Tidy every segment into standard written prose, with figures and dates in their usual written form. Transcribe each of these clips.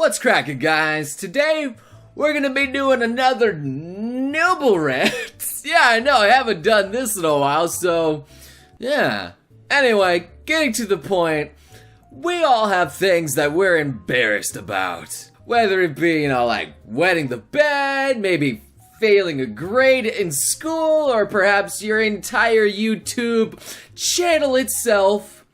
What's cracking, guys? Today, we're gonna be doing another nibble rant. Yeah, I know, I haven't done this in a while, so, yeah. Anyway, getting to the point, we all have things that we're embarrassed about. Whether it be, like wetting the bed, maybe failing a grade in school, or perhaps your entire YouTube channel itself.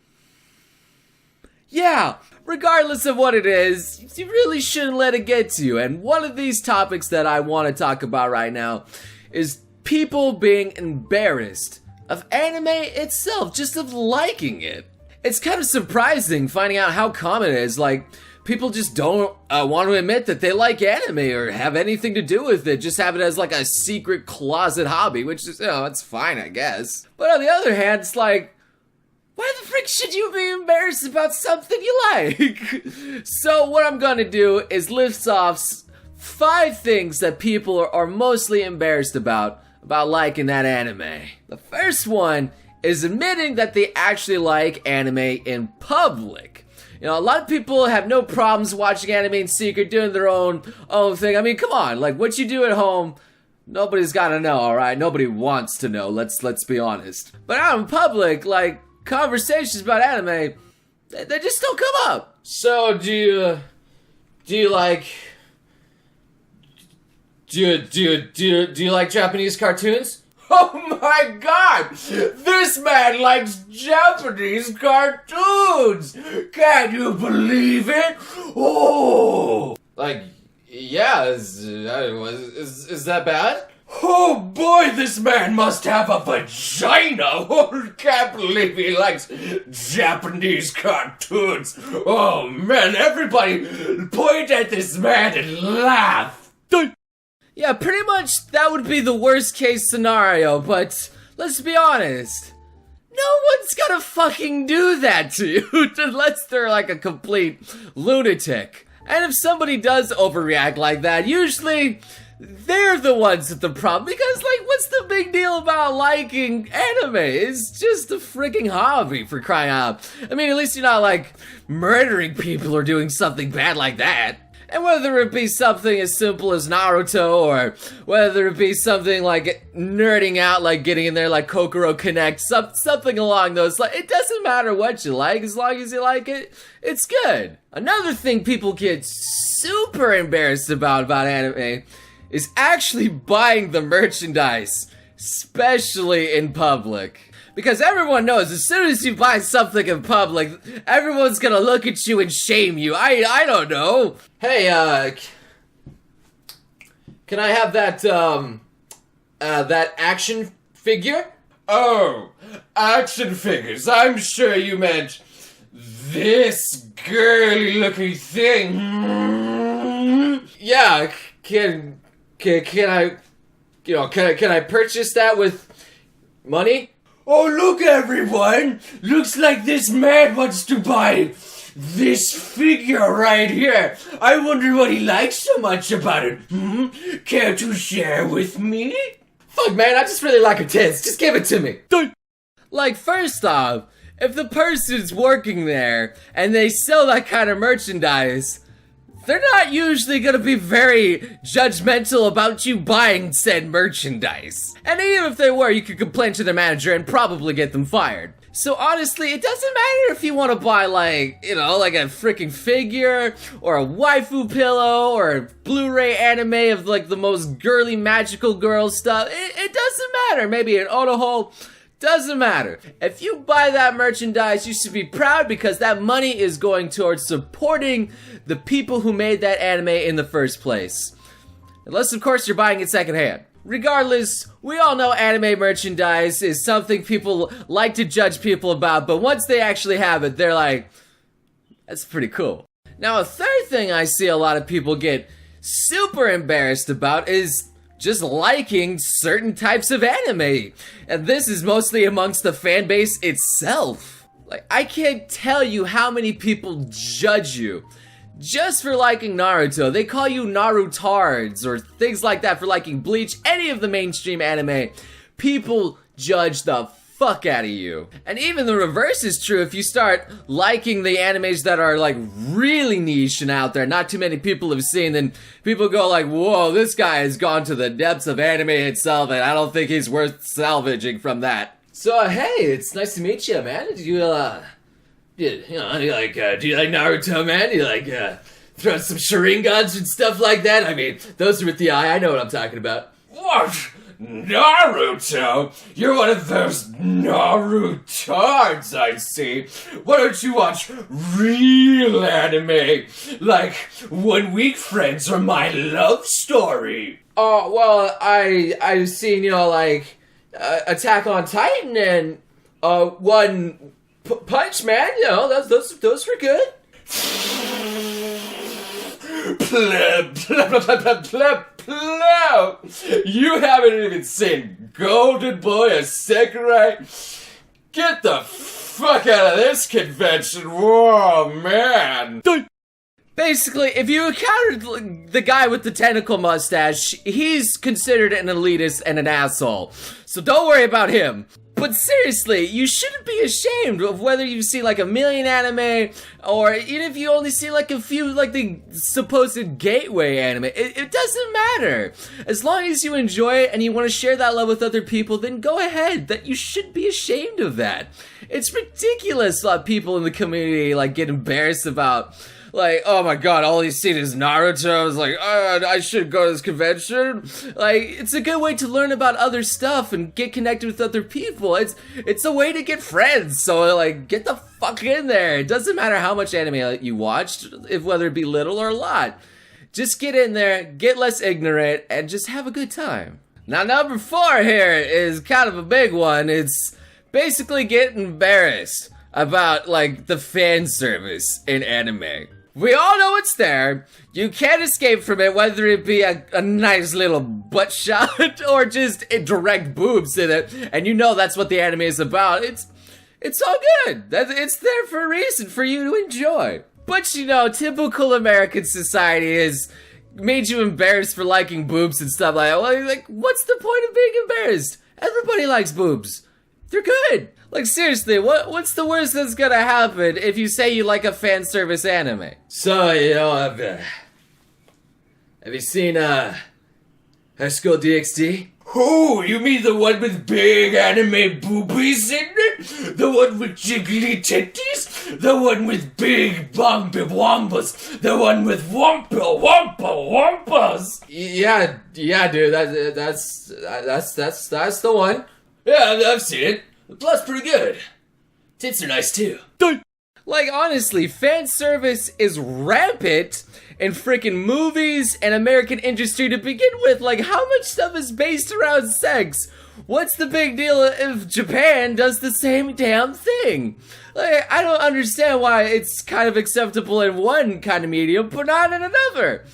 Yeah, regardless of what it is, you really shouldn't let it get to you. And one of these topics that I want to talk about right now is people being embarrassed of anime itself, just of liking it. It's kind of surprising finding out how common it is. Like, people just don't want to admit that they like anime or have anything to do with it, just have it as like a secret closet hobby, which is, it's fine, I guess. But on the other hand, it's like, why the frick should you be embarrassed about something you like? So what I'm gonna do is list off 5 things that people are mostly embarrassed about liking that anime. The first one is admitting that they actually like anime in public. A lot of people have no problems watching anime in secret, doing their own thing. I mean, come on, like what you do at home, nobody's gotta know, alright? Nobody wants to know, let's be honest. But out in public, like, conversations about anime, they just don't come up. So, do you like Japanese cartoons? Oh my god! This man likes Japanese cartoons! Can you believe it? Oh! Like, yeah, is that bad? Oh boy, this man must have a vagina! Oh, can't believe he likes Japanese cartoons! Oh man, everybody point at this man and laugh! Yeah, pretty much that would be the worst case scenario, but let's be honest. No one's gonna fucking do that to you unless they're like a complete lunatic. And if somebody does overreact like that, usually they're the ones with the problem, because like, what's the big deal about liking anime? It's just a freaking hobby, for crying out. I mean, at least you're not like murdering people or doing something bad like that. And whether it be something as simple as Naruto, or whether it be something like nerding out, like getting in there like Kokoro Connect, something along those lines, it doesn't matter what you like, as long as you like it, it's good. Another thing people get super embarrassed about anime is actually buying the merchandise, especially in public. Because everyone knows, as soon as you buy something in public, everyone's gonna look at you and shame you. I don't know. Hey, can I have that action figure? Oh, action figures. I'm sure you meant this girly-looking thing. Yeah, can I purchase that with money? Oh, look everyone! Looks like this man wants to buy this figure right here. I wonder what he likes so much about it. Care to share with me? Fuck man, I just really like her tits. Just give it to me. Like, first off, if the person's working there and they sell that kind of merchandise, they're not usually gonna be very judgmental about you buying said merchandise. And even if they were, you could complain to their manager and probably get them fired. So honestly, it doesn't matter if you want to buy like a freaking figure, or a waifu pillow, or a Blu-ray anime of like the most girly magical girl stuff. It doesn't matter. Maybe an otoho. Doesn't matter. If you buy that merchandise, you should be proud, because that money is going towards supporting the people who made that anime in the first place. Unless, of course, you're buying it secondhand. Regardless, we all know anime merchandise is something people like to judge people about, but once they actually have it, they're like, that's pretty cool. Now, a third thing I see a lot of people get super embarrassed about is just liking certain types of anime. And this is mostly amongst the fan base itself. Like, I can't tell you how many people judge you just for liking Naruto. They call you Narutards or things like that for liking Bleach, any of the mainstream anime. People judge the fuck out of you. And even the reverse is true. If you start liking the animes that are like really niche and out there, not too many people have seen, then people go like, whoa, this guy has gone to the depths of anime itself, and I don't think he's worth salvaging from that. So hey, it's nice to meet you, man. Do you like Naruto, man? Do you like throw some Sharingans and stuff like that? I mean, those are with the eye. I know what I'm talking about. What? Naruto? You're one of those Narutards, I see. Why don't you watch real anime? Like One Week Friends or My Love Story? Oh, well, I've seen, like, Attack on Titan and, One Punch Man, those were good. Pleb. You haven't even seen Golden Boy or Sakurai? Get the fuck out of this convention. Whoa, man. Basically, if you encountered the guy with the tentacle mustache, he's considered an elitist and an asshole. So don't worry about him. But seriously, you shouldn't be ashamed of whether you see like a million anime, or even if you only see like a few, like the supposed gateway anime. It doesn't matter. As long as you enjoy it and you want to share that love with other people, then go ahead. That you should be ashamed of that. It's ridiculous that people in the community like get embarrassed about, like, oh my god, all he's seen is Naruto. It's like, I should go to this convention. Like, it's a good way to learn about other stuff and get connected with other people. It's a way to get friends. So, like, get the fuck in there. It doesn't matter how much anime you watched, whether it be little or a lot. Just get in there, get less ignorant, and just have a good time. Now, number 4 here is kind of a big one. It's basically getting embarrassed about, like, the fan service in anime. We all know it's there. You can't escape from it, whether it be a nice little butt shot or just direct boobs in it. And you know that's what the anime is about. It's all good. It's there for a reason, for you to enjoy. But typical American society has made you embarrassed for liking boobs and stuff like that. Well, like, what's the point of being embarrassed? Everybody likes boobs. They're good. Like, seriously, what's the worst that's gonna happen if you say you like a fan service anime? So, have you seen, High School DxD? Oh, you mean the one with big anime boobies in it? The one with jiggly titties? The one with big bumpy wampas? The one with wampas? Yeah, dude, that's the one. Yeah, I've seen it. The plot's pretty good. Tits are nice too. Like, honestly, fan service is rampant in freaking movies and American industry to begin with. Like, how much stuff is based around sex? What's the big deal if Japan does the same damn thing? Like, I don't understand why it's kind of acceptable in one kind of medium, but not in another.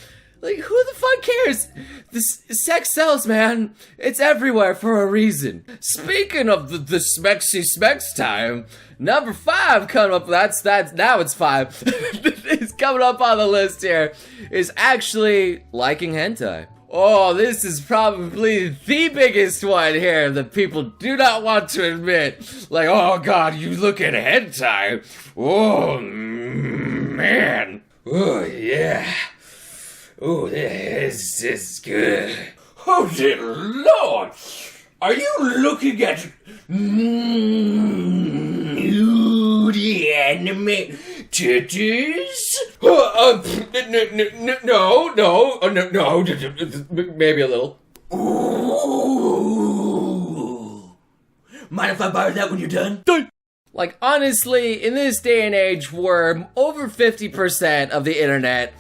Like, who the fuck cares? This sex sells, man. It's everywhere for a reason. Speaking of the smexy time, number 5 coming up, now it's 5. It's coming up on the list here, is actually liking hentai. Oh, this is probably the biggest one here that people do not want to admit. Like, oh god, you look at hentai. Oh, man. Oh, yeah. Oh, this is good. Oh, dear Lord! Are you looking at nudie anime titties? No, maybe a little. Ooh. Mind if I borrow that when you're done? Like, honestly, in this day and age where over 50% of the internet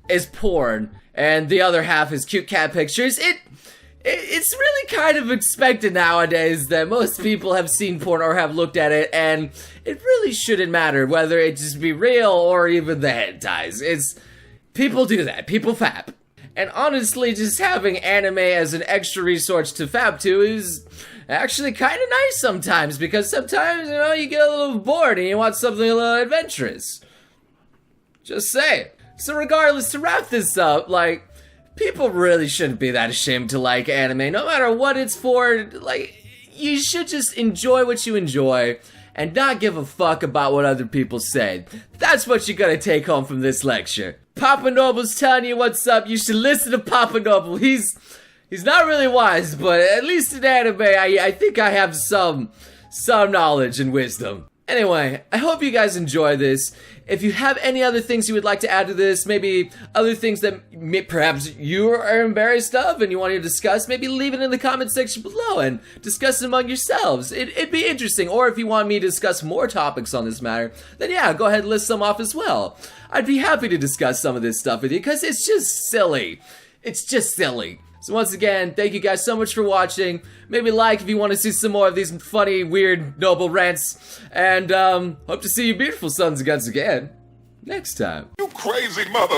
is porn, and the other half is cute cat pictures, it's really kind of expected nowadays that most people have seen porn or have looked at it, and it really shouldn't matter whether it just be real or even the hentais. People do that. People fap. And honestly, just having anime as an extra resource to fap to is actually kind of nice sometimes, because sometimes, you get a little bored and you want something a little adventurous. Just say. So regardless, to wrap this up, like, people really shouldn't be that ashamed to like anime, no matter what it's for. Like, you should just enjoy what you enjoy and not give a fuck about what other people say. That's what you're gonna take home from this lecture. Papa Noble's telling you what's up. You should listen to Papa Noble. He's not really wise, but at least in anime, I think I have some knowledge and wisdom. Anyway, I hope you guys enjoy this. If you have any other things you would like to add to this, maybe other things that perhaps you are embarrassed of and you want to discuss, maybe leave it in the comment section below and discuss it among yourselves. It'd be interesting. Or if you want me to discuss more topics on this matter, then yeah, go ahead and list some off as well. I'd be happy to discuss some of this stuff with you because it's just silly. It's just silly. So once again, thank you guys so much for watching. Maybe like if you want to see some more of these funny, weird, noble rants. And hope to see you beautiful sons and guns again next time. You crazy mother...